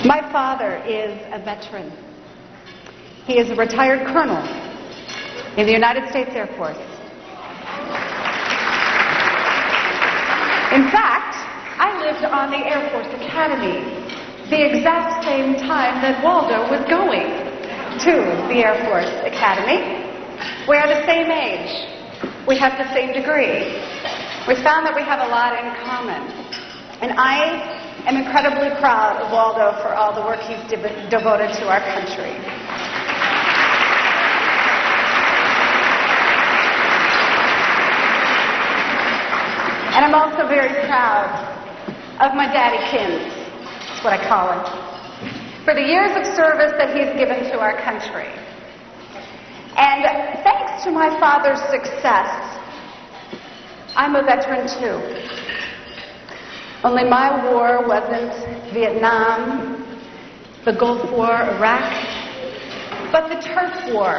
My father is a veteran. He is a retired colonel in the United States Air Force. In fact, I lived on the Air Force Academy the exact same time that Waldo was going to the Air Force Academy. We are the same age. We have the same degree. We found that we have a lot in common. And I am incredibly proud of Waldo for all the work he's devoted to our country. And I'm also very proud of my daddykins, that's what I call him, for the years of service that he's given to our country. And thanks to my father's success, I'm a veteran too. Only my war wasn't Vietnam, the Gulf War, Iraq, but the Turf War.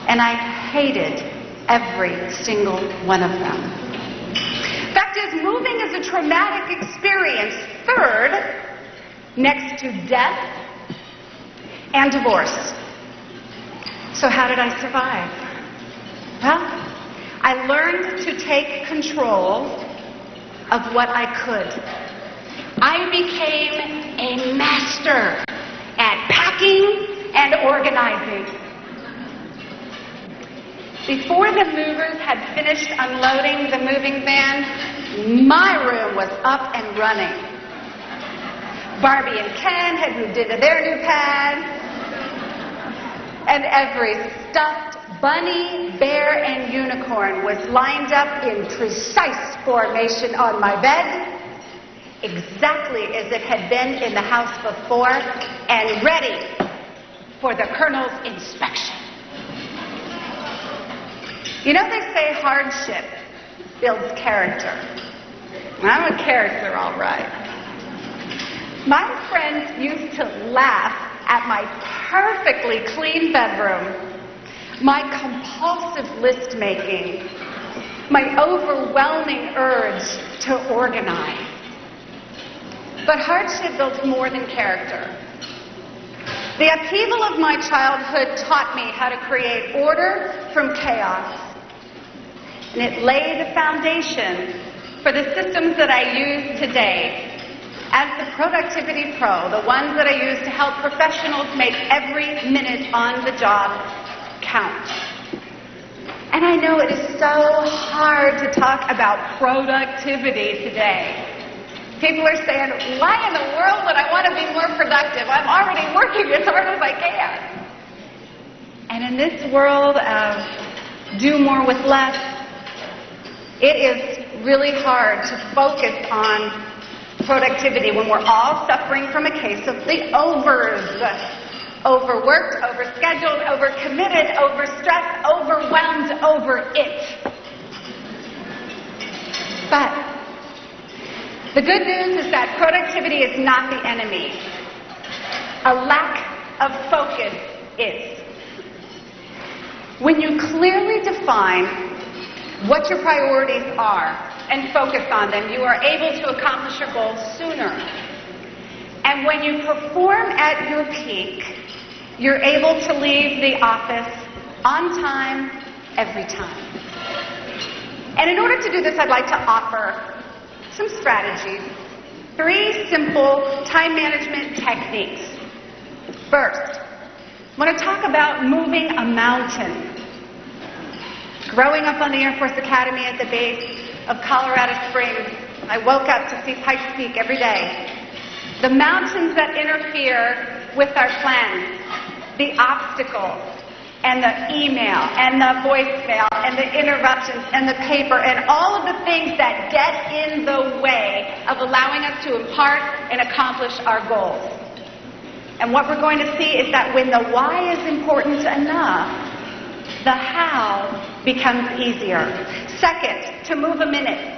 And I hated every single one of them. Fact is, moving is a traumatic experience, third, next to death and divorce. So how did I survive? Well, I learned to take control of what I could. I became a master at packing and organizing. Before the movers had finished unloading the moving van, my room was up and running. Barbie and Ken had moved into their new pad, and every stuffed bunny, bear, and unicorn was lined up in precise formation on my bed, exactly as it had been in the house before, and ready for the colonel's inspection. You know, they say hardship builds character. I'm a character, all right. My friends used to laugh at my perfectly clean bedroom, my compulsive list making, my overwhelming urge to organize. But hardship builds more than character. The upheaval of my childhood taught me how to create order from chaos. And it laid the foundation for the systems that I use today as the Productivity Pro, the ones that I use to help professionals make every minute on the job count. And I know it is so hard to talk about productivity today. People are saying, why in the world would I want to be more productive? I'm already working as hard as I can. And in this world of do more with less, it is really hard to focus on productivity when we're all suffering from a case of the overs. Overworked, overscheduled, overcommitted, overstressed, overwhelmed, over it. But the good news is that productivity is not the enemy. A lack of focus is. When you clearly define what your priorities are and focus on them, you are able to accomplish your goals sooner. And when you perform at your peak, you're able to leave the office on time, every time. And in order to do this, I'd like to offer some strategies. 3 simple time management techniques. First, I want to talk about moving a mountain. Growing up on the Air Force Academy at the base of Colorado Springs, I woke up to see Pikes Peak every day. The mountains that interfere with our plans, the obstacles, and the email, and the voicemail, and the interruptions, and the paper, and all of the things that get in the way of allowing us to impart and accomplish our goals. And what we're going to see is that when the why is important enough, the how becomes easier. Second, to move a minute.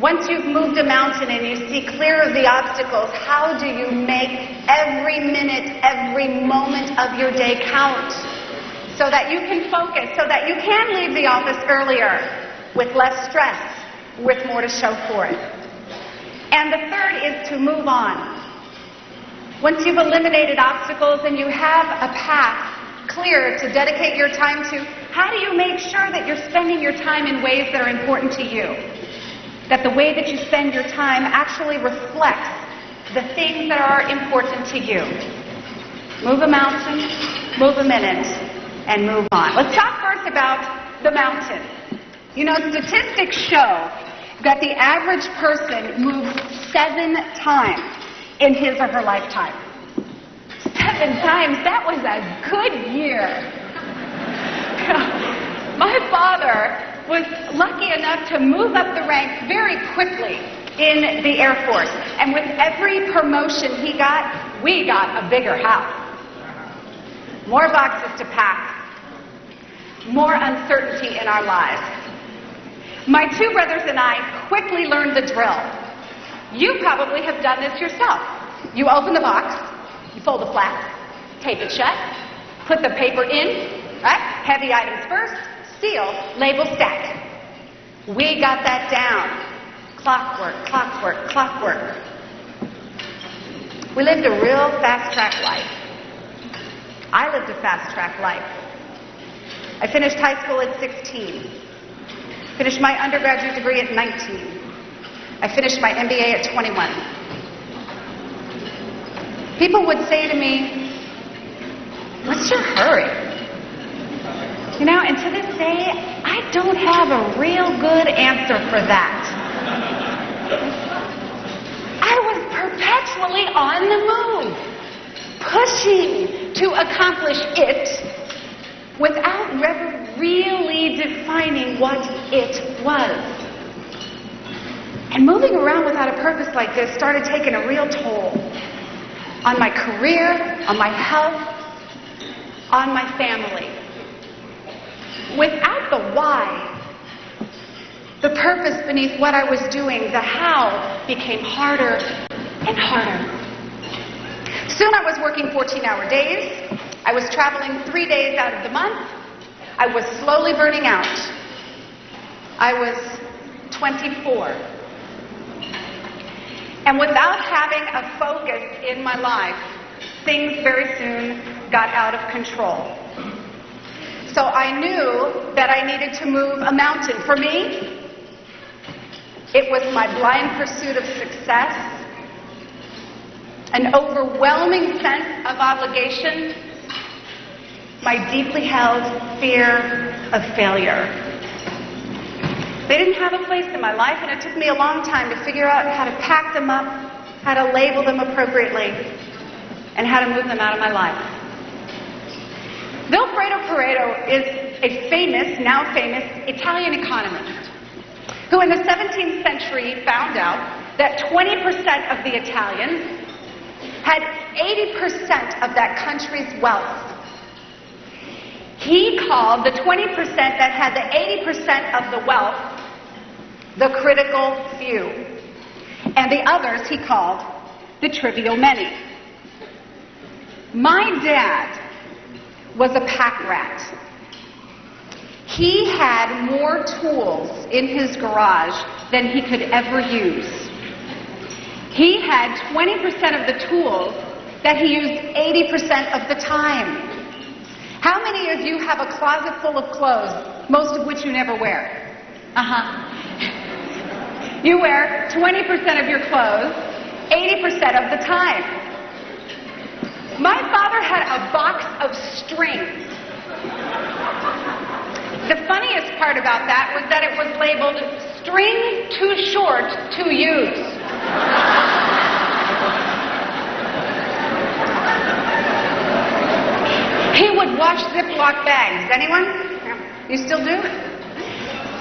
Once you've moved a mountain and you see clear of the obstacles, how do you make every minute, every moment of your day count? So that you can focus, so that you can leave the office earlier with less stress, with more to show for it. And the third is to move on. Once you've eliminated obstacles and you have a path clear to dedicate your time to, how do you make sure that you're spending your time in ways that are important to you? That the way that you spend your time actually reflects the things that are important to you. Move a mountain, move a minute, and move on. Let's talk first about the mountain. You know, statistics show that the average person moves 7 times in his or her lifetime. 7 times, that was a good year. My father was lucky enough to move up the ranks very quickly in the Air Force. And with every promotion he got, we got a bigger house. More boxes to pack. More uncertainty in our lives. My 2 brothers and I quickly learned the drill. You probably have done this yourself. You open the box, you fold the flap, tape it shut, put the paper in, right? Heavy items first, seal, label, stack. We got that down. Clockwork, clockwork, clockwork. We lived a real fast-track life. I lived a fast-track life. I finished high school at 16. Finished my undergraduate degree at 19. I finished my MBA at 21. People would say to me, "What's your hurry?" You know, and to this day, I don't have a real good answer for that. I was perpetually on the move, pushing to accomplish it without ever really defining what it was. And moving around without a purpose like this started taking a real toll on my career, on my health, on my family. Without the why, the purpose beneath what I was doing, the how became harder and harder. Soon I was working 14-hour days. I was traveling 3 days out of the month. I was slowly burning out. I was 24. And without having a focus in my life, things very soon got out of control. So I knew that I needed to move a mountain. For me, it was my blind pursuit of success, an overwhelming sense of obligation, my deeply held fear of failure. They didn't have a place in my life, and it took me a long time to figure out how to pack them up, how to label them appropriately, and how to move them out of my life. Vilfredo Pareto is a famous, now famous, Italian economist who in the 17th century found out that 20% of the Italians had 80% of that country's wealth. He called the 20% that had the 80% of the wealth the critical few, and the others he called the trivial many. My dad was a pack rat. He had more tools in his garage than he could ever use. He had 20% of the tools that he used 80% of the time. How many of you have a closet full of clothes, most of which you never wear? You wear 20% of your clothes 80% of the time. My father had a box of strings. The funniest part about that was that it was labeled string too short to use. He would wash Ziploc bags. Anyone? You still do?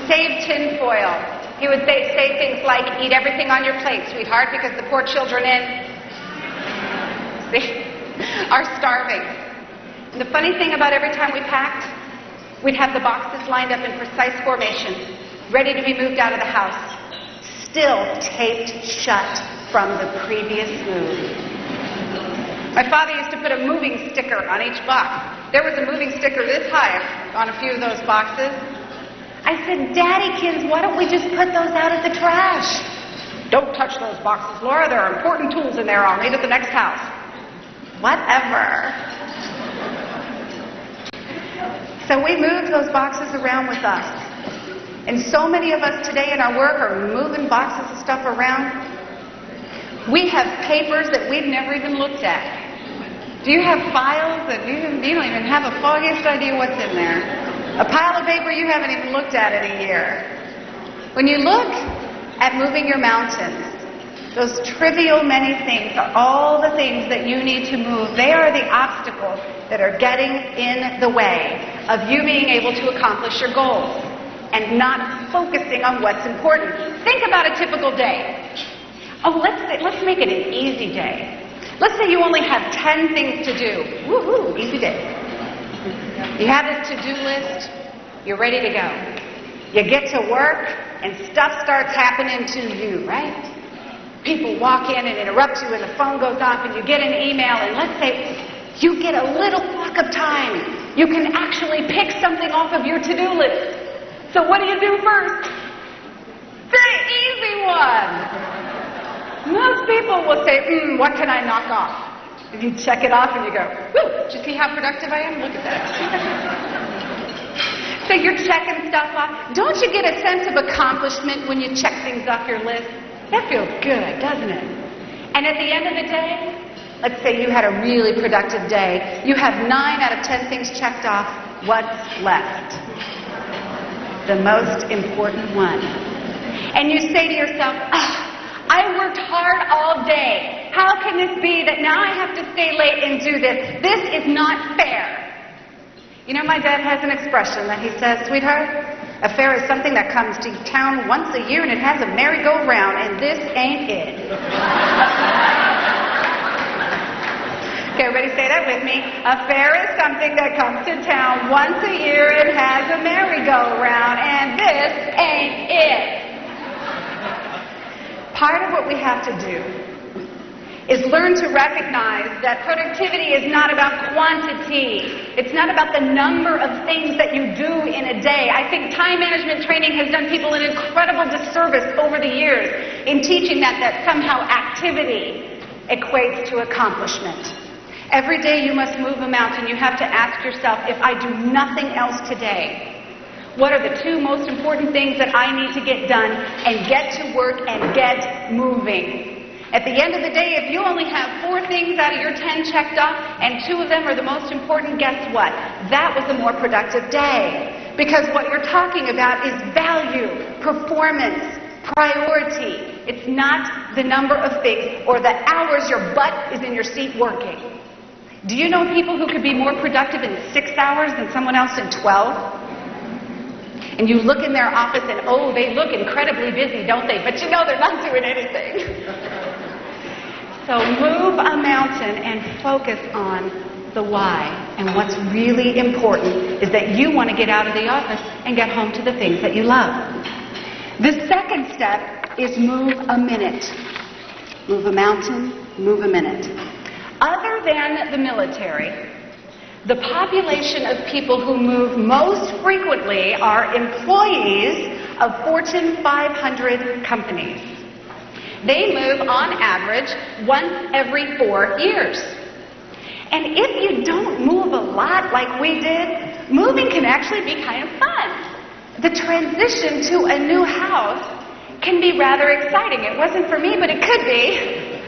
Save tin foil. He would say things like, "Eat everything on your plate, sweetheart, because the poor children are starving." And the funny thing about every time we packed, we'd have the boxes lined up in precise formation, ready to be moved out of the house, still taped shut from the previous move. My father used to put a moving sticker on each box. There was a moving sticker this high on a few of those boxes. I said, "Daddy, kids, why don't we just put those out of the trash?" "Don't touch those boxes, Laura. There are important tools in there I'll need at the next house." whatever. So we move those boxes around with us. And so many of us today in our work are moving boxes of stuff around. We have papers that we've never even looked at. Do you have files that you don't even have the foggiest idea what's in there? A pile of paper you haven't even looked at in a year. When you look at moving your mountains, those trivial many things are all the things that you need to move. They are the obstacles that are getting in the way of you being able to accomplish your goals and not focusing on what's important. Think about a typical day. Oh, let's make it an easy day. Let's say you only have 10 things to do. Woohoo, easy day. You have this to-do list. You're ready to go. You get to work and stuff starts happening to you, right? People walk in and interrupt you and the phone goes off and you get an email and let's say you get a little block of time. You can actually pick something off of your to-do list. So what do you do first? The easy one. Most people will say, what can I knock off? And you check it off and you go, woo, did you see how productive I am? Look at that. So you're checking stuff off. Don't you get a sense of accomplishment when you check things off your list? That feels good, doesn't it? And at the end of the day, let's say you had a really productive day. You have 9 out of 10 things checked off. What's left? The most important one. And you say to yourself, I worked hard all day. How can this be that now I have to stay late and do this? This is not fair. You know, my dad has an expression that he says, sweetheart, a fair is something that comes to town once a year and it has a merry-go-round, and this ain't it. Okay, everybody say that with me. A fair is something that comes to town once a year and has a merry-go-round, and this ain't it. Part of what we have to do is learn to recognize that productivity is not about quantity. It's not about the number of things that you do in a day. I think time management training has done people an incredible disservice over the years in teaching that somehow activity equates to accomplishment. Every day you must move a mountain. You have to ask yourself, if I do nothing else today, what are the 2 most important things that I need to get done and get to work and get moving? At the end of the day, if you only have 4 things out of your 10 checked off and 2 of them are the most important, guess what? That was a more productive day. Because what you're talking about is value, performance, priority. It's not the number of things or the hours your butt is in your seat working. Do you know people who could be more productive in 6 hours than someone else in 12? And you look in their office and, oh, they look incredibly busy, don't they? But you know they're not doing anything. So move a mountain and focus on the why. And what's really important is that you want to get out of the office and get home to the things that you love. The second step is move a minute. Move a mountain, move a minute. Other than the military, the population of people who move most frequently are employees of Fortune 500 companies. They move on average once every 4 years. And if you don't move a lot like we did, moving can actually be kind of fun. The transition to a new house can be rather exciting. It wasn't for me, but it could be.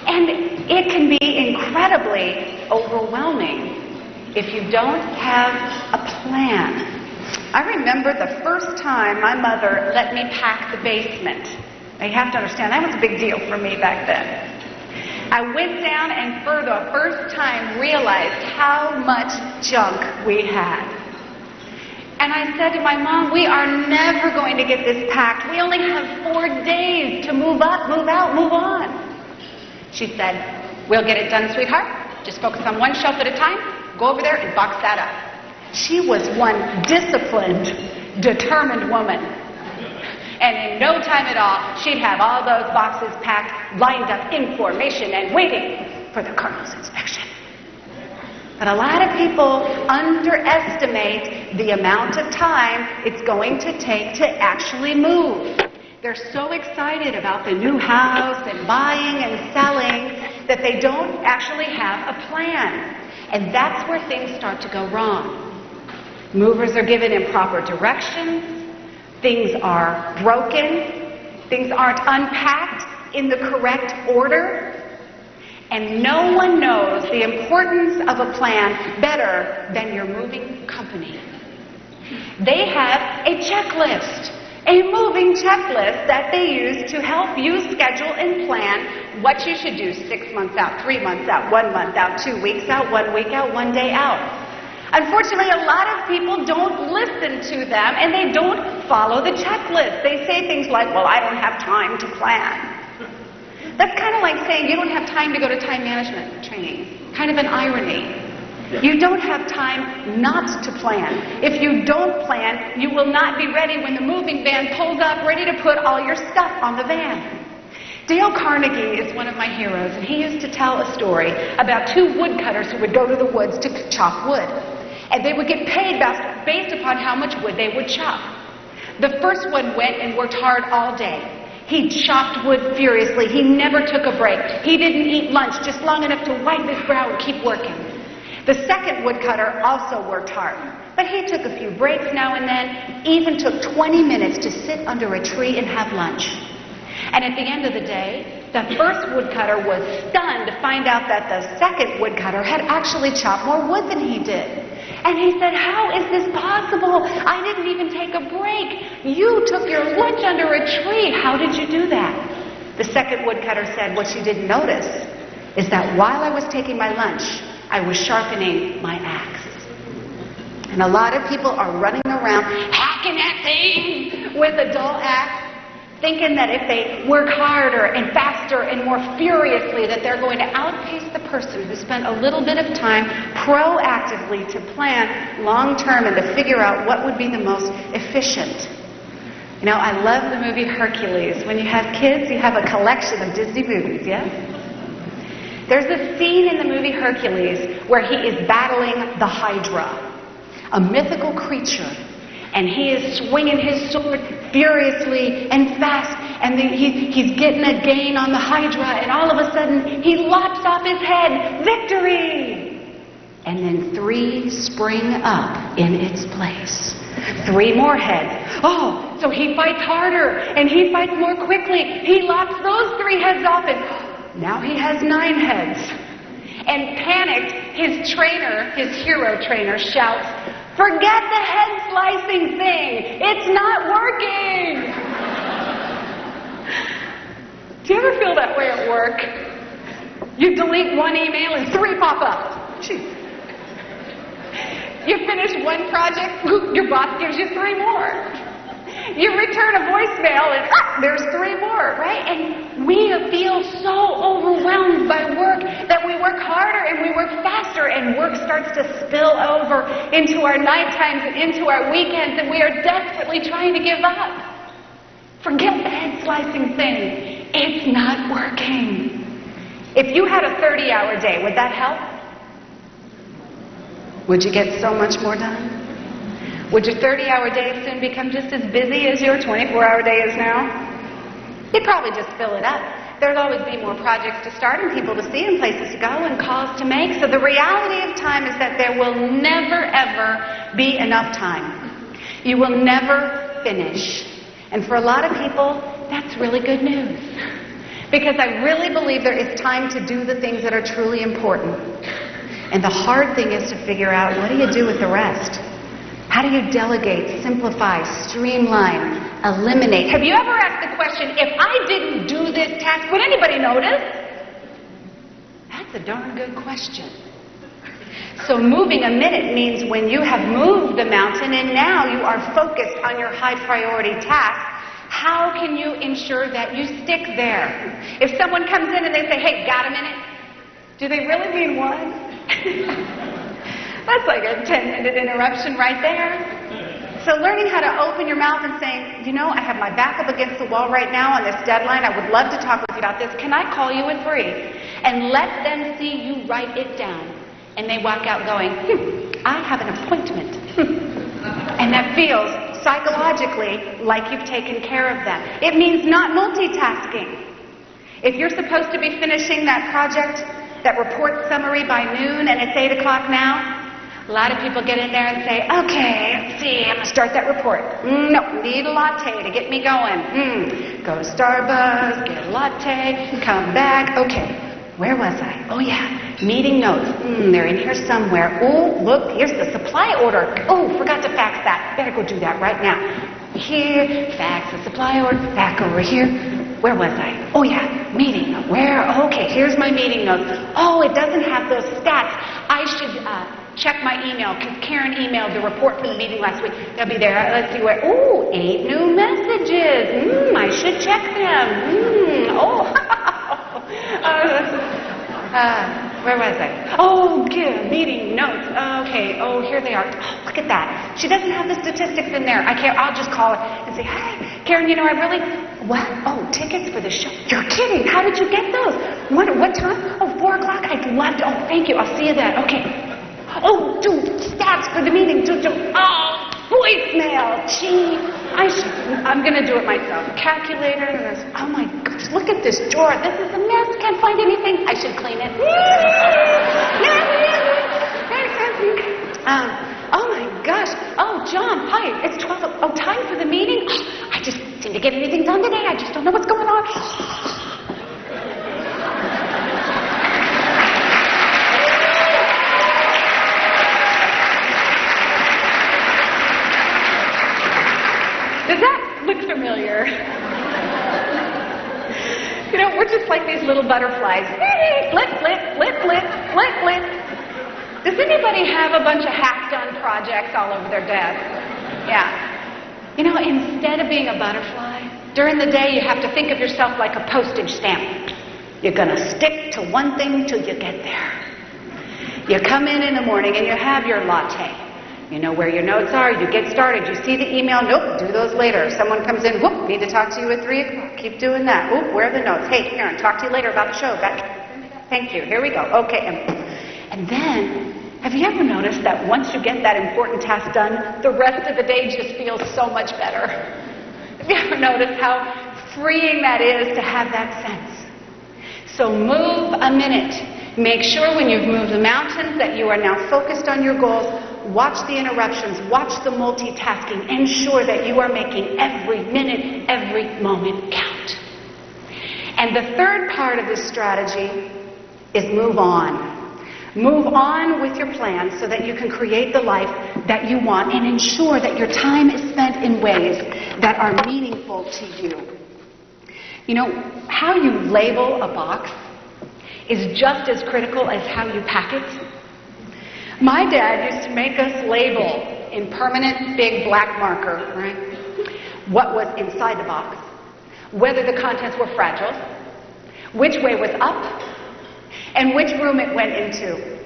And it can be incredibly overwhelming if you don't have a plan. I remember the first time my mother let me pack the basement. Now you have to understand, that was a big deal for me back then. I went down and for the first time realized how much junk we had. And I said to my mom, we are never going to get this packed. We only have 4 days to move up, move out, move on. She said, we'll get it done, sweetheart. Just focus on one shelf at a time. Go over there and box that up. She was one disciplined, determined woman. And in no time at all, she'd have all those boxes packed, lined up in formation and waiting for the colonel's inspection. But a lot of people underestimate the amount of time it's going to take to actually move. They're so excited about the new house and buying and selling that they don't actually have a plan. And that's where things start to go wrong. Movers are given improper directions, things are broken, things aren't unpacked in the correct order, and no one knows the importance of a plan better than your moving company. They have a checklist, a moving checklist that they use to help you schedule and plan what you should do 6 months out, 3 months out, 1 month out, 2 weeks out, 1 week out, 1 day out. Unfortunately, a lot of people don't listen to them and they don't follow the checklist. They say things like, well, I don't have time to plan. That's kind of like saying you don't have time to go to time management training. Kind of an irony. You don't have time not to plan. If you don't plan, you will not be ready when the moving van pulls up ready to put all your stuff on the van. Dale Carnegie is one of my heroes, and he used to tell a story about 2 woodcutters who would go to the woods to chop wood. And they would get paid based upon how much wood they would chop. The first one went and worked hard all day. He chopped wood furiously. He never took a break. He didn't eat lunch, just long enough to wipe his brow and keep working. The second woodcutter also worked hard, but he took a few breaks now and then, even took 20 minutes to sit under a tree and have lunch. And at the end of the day, the first woodcutter was stunned to find out that the second woodcutter had actually chopped more wood than he did. And he said, how is this possible? I didn't even take a break. You took your lunch under a tree. How did you do that? The second woodcutter said, what you didn't notice is that while I was taking my lunch, I was sharpening my axe. And a lot of people are running around hacking at things with a dull axe, thinking that if they work harder and faster and more furiously that they're going to outpace the person who spent a little bit of time proactively to plan long-term and to figure out what would be the most efficient. You know, I love the movie Hercules. When you have kids, you have a collection of Disney movies, yes? There's a scene in the movie Hercules where he is battling the Hydra, a mythical creature. And he is swinging his sword furiously and fast, and he's getting a gain on the Hydra, and all of a sudden he lops off his head. Victory! And then 3 spring up in its place. 3 more heads. Oh, so he fights harder, and he fights more quickly. He lops those 3 heads off, and now he has 9 heads. And panicked, his trainer, his hero trainer, shouts, forget the head slicing thing. It's not working. Do you ever feel that way at work? You delete 1 email and 3 pop up. Jeez. You finish 1 project, your boss gives you 3 more. You return a voicemail and there's 3 more, right? And we feel so overwhelmed by work that we work harder and we work faster, and work starts to spill over into our night times and into our weekends, and we are desperately trying to give up. Forget the head slicing thing. It's not working. If you had a 30-hour day, would that help? Would you get so much more done? Would your 30-hour day soon become just as busy as your 24-hour day is now? You'd probably just fill it up. There'd always be more projects to start and people to see and places to go and calls to make. So the reality of time is that there will never, ever be enough time. You will never finish. And for a lot of people, that's really good news. Because I really believe there is time to do the things that are truly important. And the hard thing is to figure out, what do you do with the rest? How do you delegate, simplify, streamline, eliminate? Have you ever asked the question, if I didn't do this task, would anybody notice? That's a darn good question. So moving a minute means when you have moved the mountain and now you are focused on your high priority task, how can you ensure that you stick there? If someone comes in and they say, hey, got a minute? Do they really mean 1? That's like a 10-minute interruption right there. So learning how to open your mouth and saying, you know, I have my back up against the wall right now on this deadline. I would love to talk with you about this. Can I call you at 3? And let them see you write it down. And they walk out going, I have an appointment. And that feels psychologically like you've taken care of them. It means not multitasking. If you're supposed to be finishing that project, that report summary by noon, and it's 8 o'clock now, a lot of people get in there and say, okay, let's see, I'm going to start that report. No, need a latte to get me going. Go to Starbucks, get a latte, come back. Okay, where was I? Oh yeah, meeting notes. They're in here somewhere. Oh, look, here's the supply order. Oh, forgot to fax that. Better go do that right now. Here, fax the supply order, back over here. Where was I? Oh yeah, meeting. Where? Okay, here's my meeting notes. Oh, it doesn't have those stats. I should check my email, because Karen emailed the report for the meeting last week. They'll be there. Let's see where. Oh, 8 new messages. I should check them. Where was I? Oh, good. Meeting notes. Okay. Oh, here they are. Oh, look at that. She doesn't have the statistics in there. I'll just call her and say, hey, Karen, what? Oh, tickets for the show. You're kidding. How did you get those? What time? Oh, 4 o'clock. I'd love to. Oh, thank you. I'll see you then. Okay. Oh, dude, stats for the meeting. Oh, voicemail. Gee, I'm going to do it myself. Calculator. Oh my gosh, look at this drawer. This is a mess. Can't find anything. I should clean it. Oh my gosh. Oh, John, hi. It's 12. Oh, time for the meeting. I just seem to get anything done today. I just don't know what's going on. Does that look familiar? We're just like these little butterflies. Flip, flip, flip, flip, flip, flip. Does anybody have a bunch of half-done projects all over their desk? Yeah. Instead of being a butterfly, during the day you have to think of yourself like a postage stamp. You're going to stick to one thing till you get there. You come in the morning and you have your latte. You know where your notes are, you get started, you see the email, nope, do those later. Someone comes in, whoop, need to talk to you at 3 o'clock, keep doing that. Oop, where are the notes? Hey, Karen, talk to you later about the show. Thank you, here we go. Okay, and then, have you ever noticed that once you get that important task done, the rest of the day just feels so much better? Have you ever noticed how freeing that is to have that sense? So move a minute. Make sure when you've moved the mountains that you are now focused on your goals. Watch the interruptions, watch the multitasking, ensure that you are making every minute, every moment count. And the third part of this strategy is move on. Move on with your plans so that you can create the life that you want and ensure that your time is spent in ways that are meaningful to you. How you label a box is just as critical as how you pack it. My dad used to make us label in permanent big black marker, right, what was inside the box, whether the contents were fragile, which way was up, and which room it went into.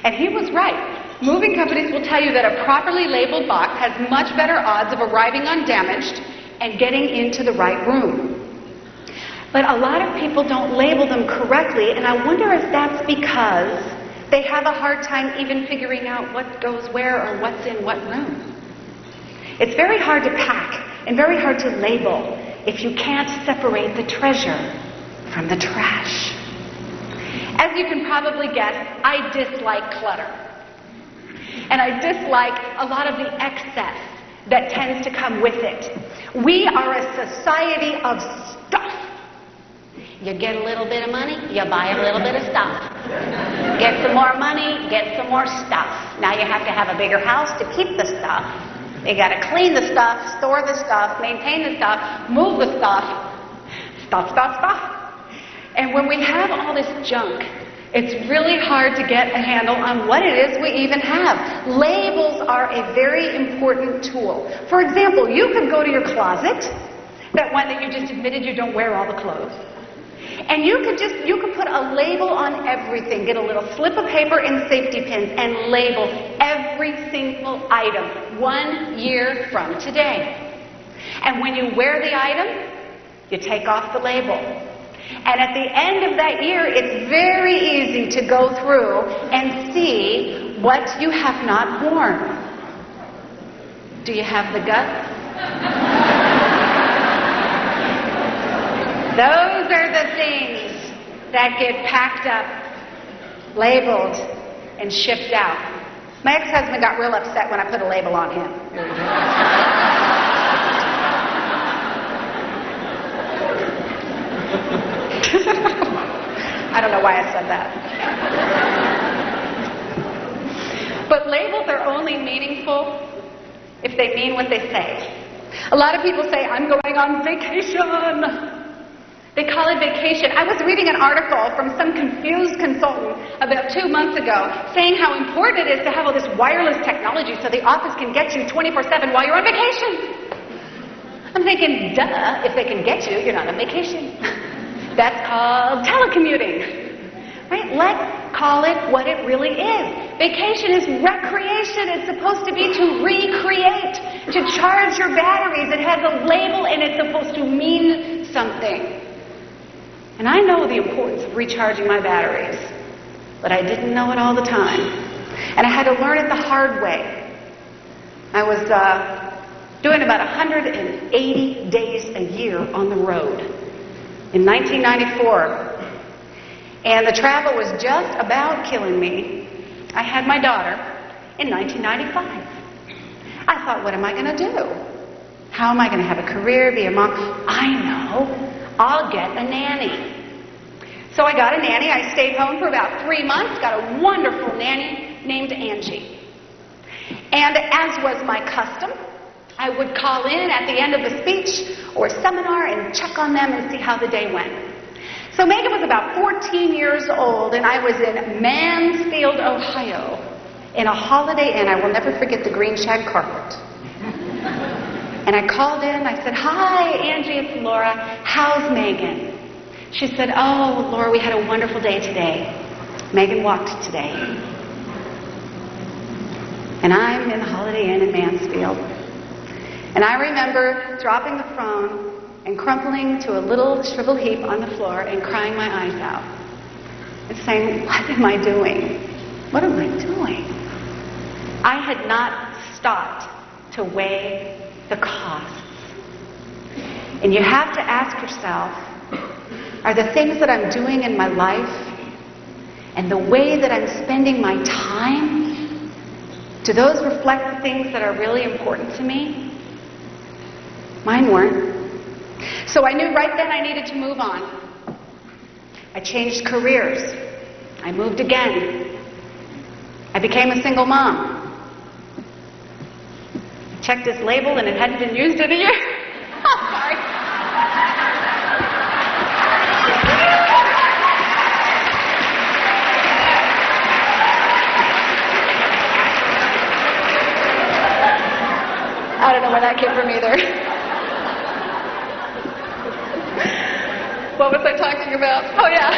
And he was right. Moving companies will tell you that a properly labeled box has much better odds of arriving undamaged and getting into the right room. But a lot of people don't label them correctly, and I wonder if that's because they have a hard time even figuring out what goes where or what's in what room. It's very hard to pack and very hard to label if you can't separate the treasure from the trash. As you can probably guess, I dislike clutter. And I dislike a lot of the excess that tends to come with it. We are a society of stuff. You get a little bit of money, you buy a little bit of stuff. Get some more money, get some more stuff. Now you have to have a bigger house to keep the stuff. You got to clean the stuff, store the stuff, maintain the stuff, move the stuff. Stuff. And when we have all this junk, it's really hard to get a handle on what it is we even have. Labels are a very important tool. For example, you could go to your closet, that one that you just admitted you don't wear all the clothes. And you could put a label on everything. Get a little slip of paper and safety pins and label every single item 1 year from today. And when you wear the item, you take off the label. And at the end of that year, it's very easy to go through and see what you have not worn. Do you have the guts? Those are the things that get packed up, labeled, and shipped out. My ex-husband got real upset when I put a label on him. I don't know why I said that. But labels are only meaningful if they mean what they say. A lot of people say, I'm going on vacation. They call it vacation. I was reading an article from some confused consultant about 2 months ago saying how important it is to have all this wireless technology so the office can get you 24/7 while you're on vacation. I'm thinking, duh, if they can get you, you're not on vacation. That's called telecommuting. Right? Let's call it what it really is. Vacation is recreation. It's supposed to be to recreate, to charge your batteries. It has a label and it's supposed to mean something. And I know the importance of recharging my batteries, but I didn't know it all the time. And I had to learn it the hard way. I was doing about 180 days a year on the road in 1994. And the travel was just about killing me. I had my daughter in 1995. I thought, what am I going to do? How am I going to have a career, be a mom? I know. I'll get a nanny. So I got a nanny. I stayed home for about 3 months, got a wonderful nanny named Angie. And as was my custom, I would call in at the end of the speech or seminar and check on them and see how the day went. So Megan was about 14 years old, and I was in Mansfield, Ohio, in a Holiday Inn. I will never forget the green shag carpet. And I called in, I said, hi, Angie, it's Laura. How's Megan? She said, oh, Laura, we had a wonderful day today. Megan walked today. And I'm in the Holiday Inn in Mansfield. And I remember dropping the phone and crumpling to a little shriveled heap on the floor and crying my eyes out. And saying, what am I doing? What am I doing? I had not stopped to weigh the costs. And you have to ask yourself, are the things that I'm doing in my life and the way that I'm spending my time, do those reflect the things that are really important to me? Mine weren't. So I knew right then I needed to move on. I changed careers. I moved again. I became a single mom. I checked this label and it hadn't been used in a year. Oh, sorry. I don't know where that came from either. What was I talking about? Oh, yeah.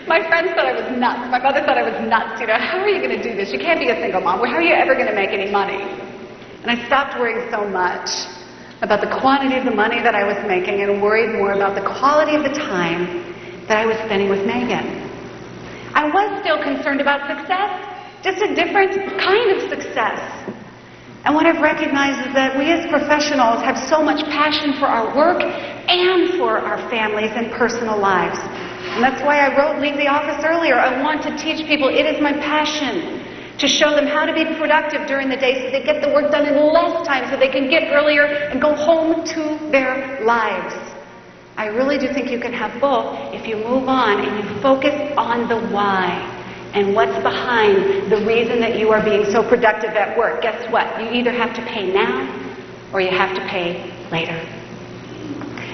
My friends thought I was nuts. My mother thought I was nuts. You know, how are you going to do this? You can't be a single mom. How are you ever going to make any money? And I stopped worrying so much about the quantity of the money that I was making and worried more about the quality of the time that I was spending with Megan. I was still concerned about success, just a different kind of success. And what I've recognized is that we as professionals have so much passion for our work and for our families and personal lives. And that's why I wrote Leave the Office earlier. I want to teach people, it is my passion to show them how to be productive during the day so they get the work done in less time so they can get earlier and go home to their lives. I really do think you can have both if you move on and you focus on the why. And what's behind the reason that you are being so productive at work? Guess what? You either have to pay now or you have to pay later.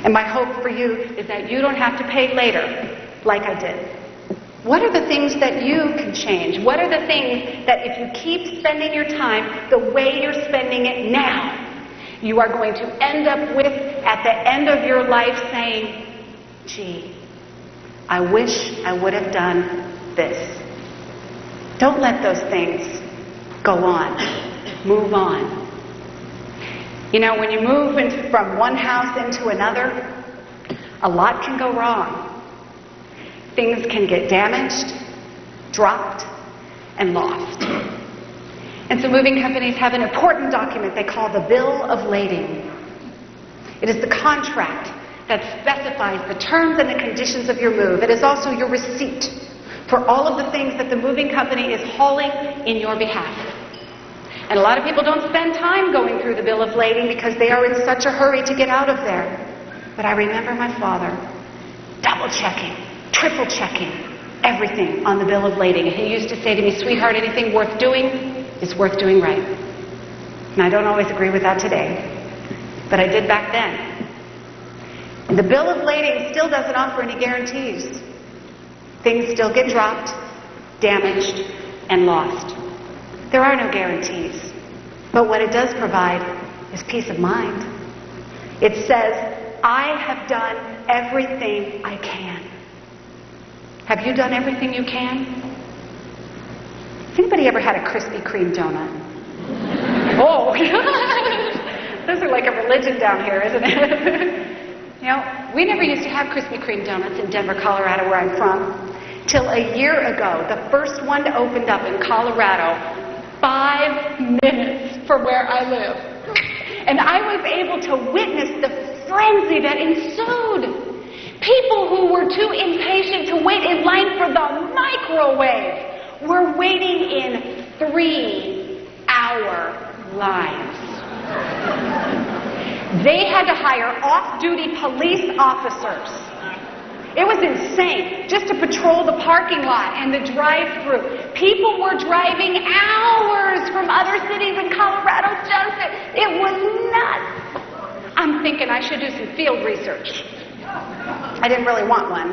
And my hope for you is that you don't have to pay later like I did. What are the things that you can change? What are the things that if you keep spending your time the way you're spending it now, you are going to end up with at the end of your life saying, gee, I wish I would have done this. Don't let those things go on. Move on. You know, when you move from one house into another, a lot can go wrong. Things can get damaged, dropped, and lost. And so moving companies have an important document they call the Bill of Lading. It is the contract that specifies the terms and the conditions of your move. It is also your receipt for all of the things that the moving company is hauling in your behalf. And a lot of people don't spend time going through the bill of lading because they are in such a hurry to get out of there. But I remember my father double-checking, triple-checking everything on the bill of lading. And he used to say to me, "Sweetheart, anything worth doing is worth doing right." And I don't always agree with that today, but I did back then. And the bill of lading still doesn't offer any guarantees. Things still get dropped, damaged, and lost. There are no guarantees. But what it does provide is peace of mind. It says, "I have done everything I can." Have you done everything you can? Has anybody ever had a Krispy Kreme donut? Oh, those are like a religion down here, isn't it? You know, we never used to have Krispy Kreme donuts in Denver, Colorado, where I'm from, till a year ago. The first one opened up in Colorado, 5 minutes from where I live. And I was able to witness the frenzy that ensued. People who were too impatient to wait in line for the microwave were waiting in 3-hour lines. They had to hire off-duty police officers. It was insane, just to patrol the parking lot and the drive-thru. People were driving hours from other cities in Colorado it was nuts. I'm thinking I should do some field research. I didn't really want one.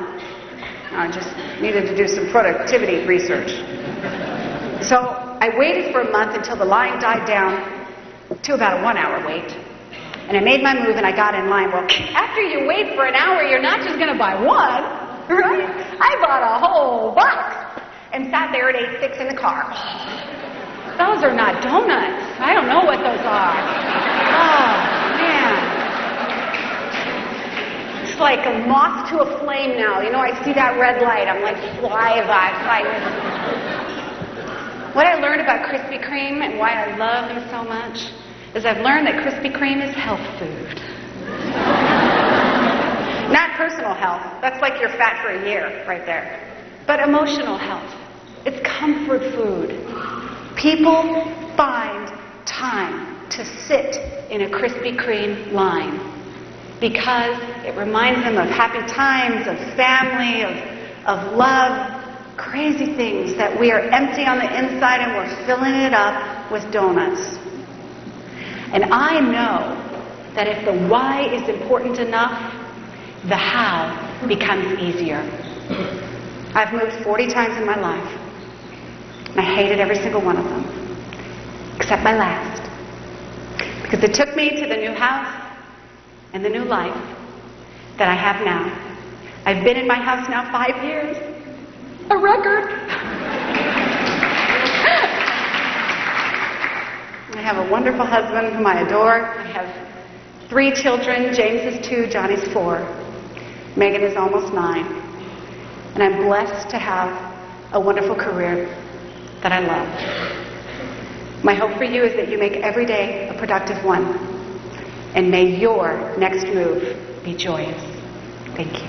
I just needed to do some productivity research. So I waited for a month until the line died down to about a 1-hour wait. And I made my move and I got in line. Well, after you wait for an hour, you're not just going to buy one, right? I bought a whole box and sat there and ate 6 in the car. Those are not donuts. I don't know what those are. Oh, man. It's like a moth to a flame now. You know, I see that red light. I'm like, fly by. What I learned about Krispy Kreme and why I love them so much is I've learned that Krispy Kreme is health food. Not personal health. That's like you're fat for a year right there. But emotional health. It's comfort food. People find time to sit in a Krispy Kreme line because it reminds them of happy times, of family, of love, crazy things that we are empty on the inside and we're filling it up with donuts. And I know that if the why is important enough, the how becomes easier. I've moved 40 times in my life. And I hated every single one of them, except my last. Because it took me to the new house and the new life that I have now. I've been in my house now 5 years. A record. I have a wonderful husband whom I adore. I have 3 children. James is 2, Johnny's 4. Megan is almost 9. And I'm blessed to have a wonderful career that I love. My hope for you is that you make every day a productive one. And may your next move be joyous. Thank you.